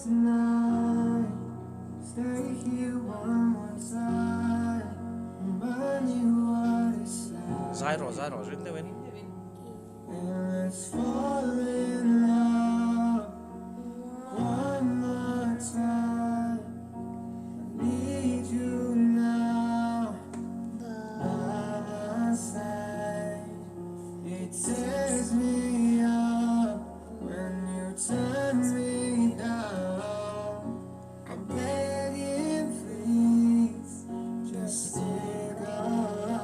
Tonight, stay here one more time. Remind you what it said. Zyro, rin din. And let's fall in love one more time. I need you now by my side. It tears me up when you turn me down. I'm begging, please, just stick around.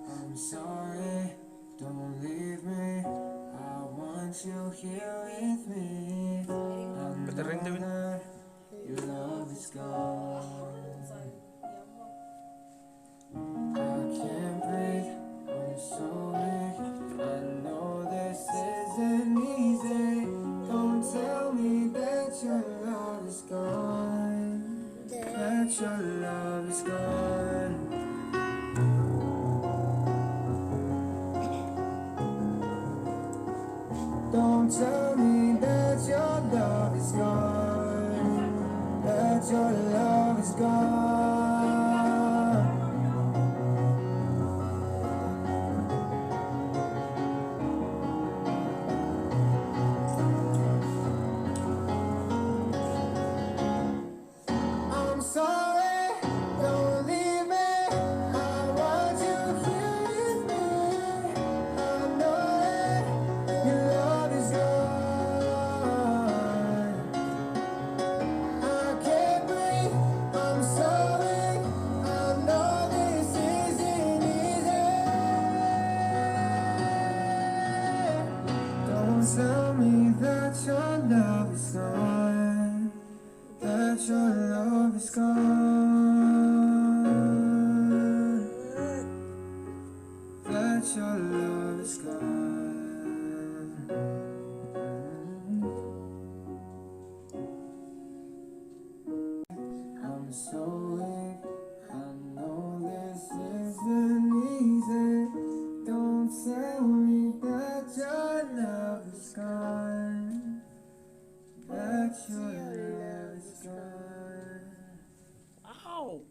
I'm sorry, don't leave me. I want you here with me. I Betul rin know din. that your love is gone. I can't breathe when you're so weak. I know this isn't easy. Don't tell me that your love is gone. That your love is gone. Don't tell me that your love is gone. That your love is gone. I'm sorry, don't leave me. I want you here with me. I know that your love is gone. I can't breathe, I'm sorry. I know this isn't easy. Don't tell me that your love is gone. That your love is gone. That your love is gone. I'm so weak. I know this isn't easy. Don't tell me that your love is gone. That your love is gone. Ow!